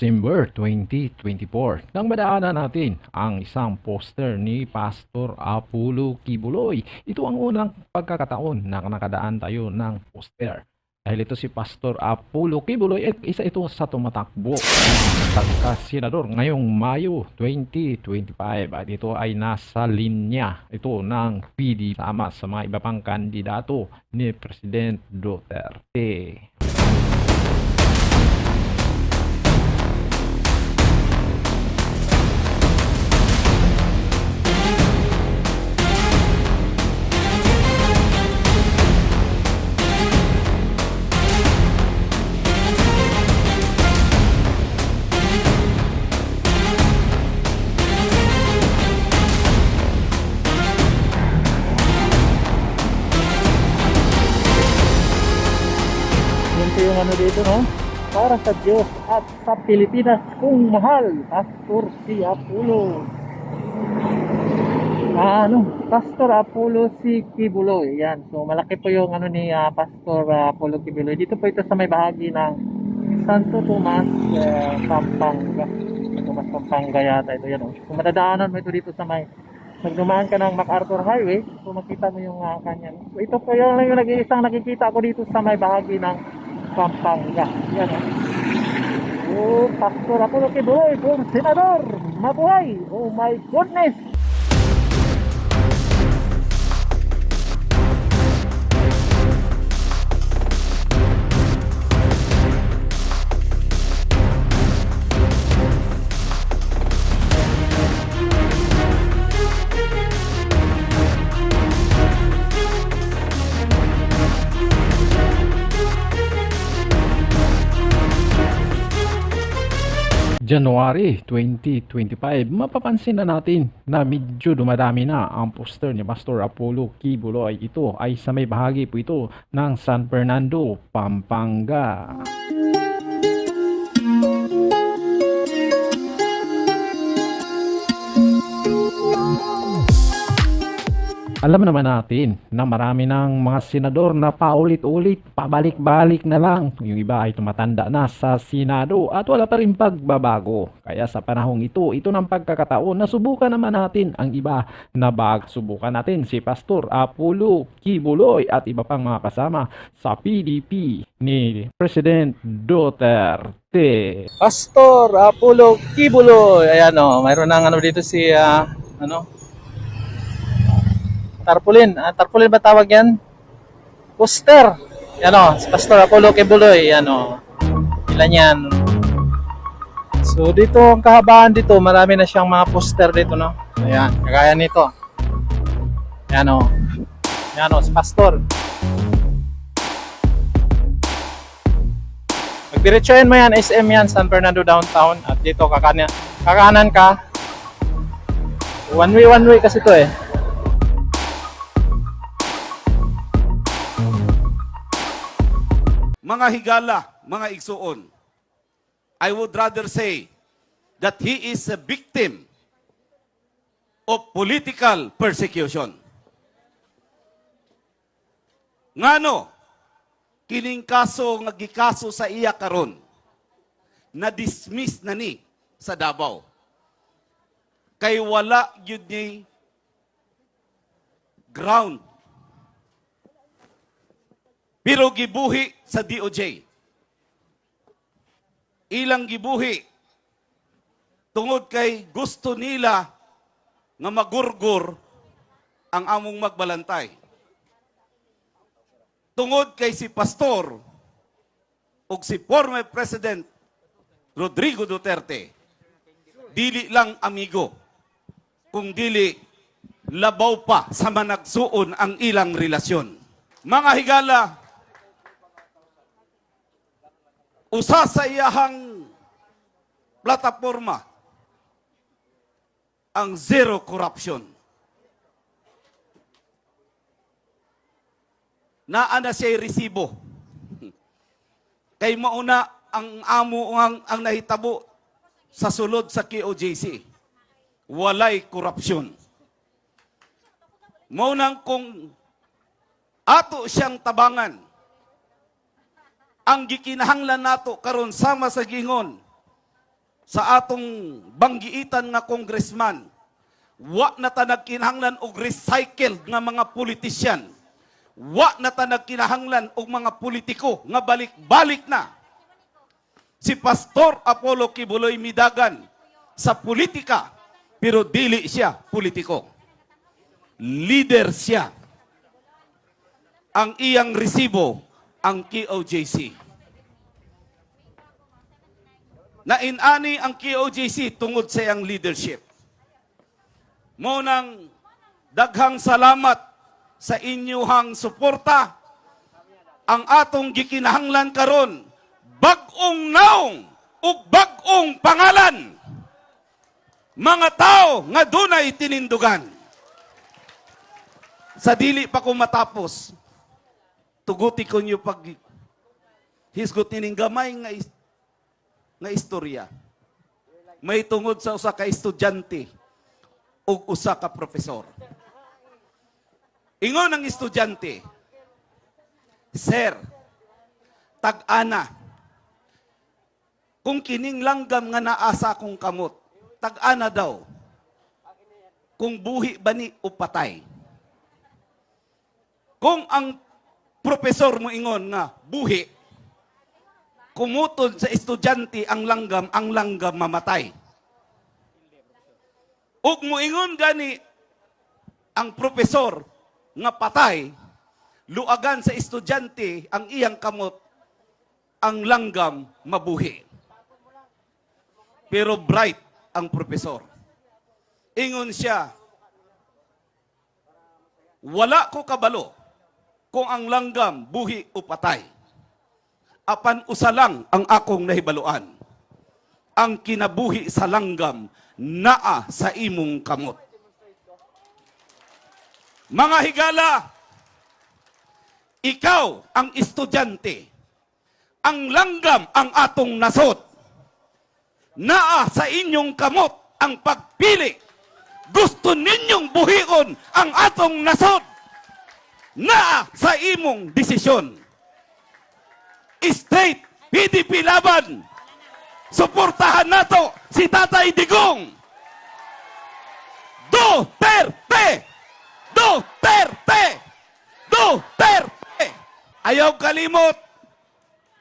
December 2024 nang madaanan natin ang isang poster ni Pastor Apollo Kibuloy. Ito ang unang pagkakataon na nakadaan tayo ng poster. Dahil ito si Pastor Apollo Kibuloy at isa ito sa tumatakbo pagka-senador ngayong Mayo 2025 at ito ay nasa linya ito ng PD sama sa mga iba pang kandidato ni President Duterte. Ito yung ano dito, no? Para sa Diyos at sa Pilipinas kung mahal, Pastor si Apollo. Pastor Apollo si Kibuloy. Yan. So malaki po yung ano ni Pastor Apollo Kibuloy. Dito po ito sa may bahagi ng Santo Tomas, Pampanga. Tomas Pampanga yata ito, yan. Kung madadaanan mo ito dito sa may nagdumaan ka ng MacArthur Highway, so makita mo yung kanya. So ito po yung nag-iisang nakikita ko dito sa may bahagi ng Pampanga. Yan, Pastor Apollo Kibuloy, senador, mabuhay. Oh my goodness. January 2025, mapapansin na natin na medyo dumadami na ang poster ni Pastor Apollo Kibuloy. Ito ay sa may bahagi po ito ng San Fernando, Pampanga. Alam naman natin na marami ng mga senador na paulit-ulit, pabalik-balik na lang. Yung iba ay tumatanda na sa Senado at wala pa rin pagbabago. Kaya sa panahong ito ng pagkakataon na subukan naman natin ang iba na bag. Subukan natin si Pastor Apollo Kibuloy at iba pang mga kasama sa PDP ni President Duterte. Pastor Apollo Kibuloy. Ayan, mayroon ng ano dito si tarpaulin. Tarpaulin ba tawag yan? Poster. Yan, si Pastor Apollo Kibuloy. Yan, ilan yan. So dito ang kahabaan dito, marami na siyang mga poster dito, no. Ayan, kagaya nito. Yan, yan, si Pastor. Magdiretsuhin mo yan, SM yan, San Fernando Downtown. At dito kakanan ka. One way kasi to eh. Mga higala, mga igsuon, I would rather say that he is a victim of political persecution. Ngano, kining kaso nga gikaso sa iya karon, na-dismiss na ni sa Davao. Kay wala yun ni ground. Pero gibuhi sa DOJ. Ilang gibuhi tungod kay gusto nila nga magurgur ang among magbalantay. Tungod kay si Pastor ug si former President Rodrigo Duterte, dili lang amigo, kung dili labaw pa sa managsuon ang ilang relasyon. Mga higala, usa sa iyahang plataforma ang zero corruption. Naana siya resibo. Kay mauna ang amo ang nahitabo sa sulod sa KOJC. Walay korupsyon. Maunang kung ato siyang tabangan, ang gikinahanglan nato karon sama sa gingon sa atong banggiitan nga congressman, wa na ta nagkinahanglan og recycled nga mga politisyan. Wa na ta nagkinahanglan og mga politiko nga balik-balik na. Si Pastor Apollo Kibuloy midagan sa politika, pero dili siya politiko. Leader siya. Ang iyang resibo, ang KOJC. Nainani ang KOJC tungod sa iyang leadership. Mo nang daghang salamat sa inyuhang suporta. Ang atong gikinahanglan karon, bag-ong naong ug bag-ong pangalan. Mga tao nga dunay tinindugan. Sa dili pa ko matapos, tuguti ko niyo pag hisgot nining gamay nga istorya. May tungod sa usa ka estudyante ug usa ka profesor. Ingon ang estudyante, "Sir, tag-ana, kung kining langgam nga naasa kong kamot, tag-ana daw, kung buhi ba ni o patay." Kung ang profesor mo ingon nga buhi, kumutod sa estudyante ang langgam mamatay. Ug mo ingon gani ang profesor nga patay, luagan sa estudyante ang iyang kamot, ang langgam mabuhi. Pero bright ang profesor. Ingon siya, "Wala ko kabalo kung ang langgam buhi o patay. Apan usa lang ang akong nahibaluan. Ang kinabuhi sa langgam naa sa imong kamot." Mga higala, ikaw ang estudyante. Ang langgam ang atong nasod. Naa sa inyong kamot ang pagpili. Gusto ninyong buhion ang atong nasod. Naa sa imong desisyon. Straight PDP laban. Suportahan nato si Tatay Digong. Duterte! Duterte! Duterte! Ayaw kalimot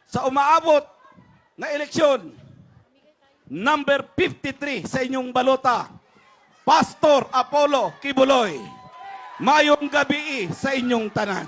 sa umaabot na eleksyon. Number 53 sa inyong balota, Pastor Apollo Kibuloy. Mayong gabi sa inyong tanan.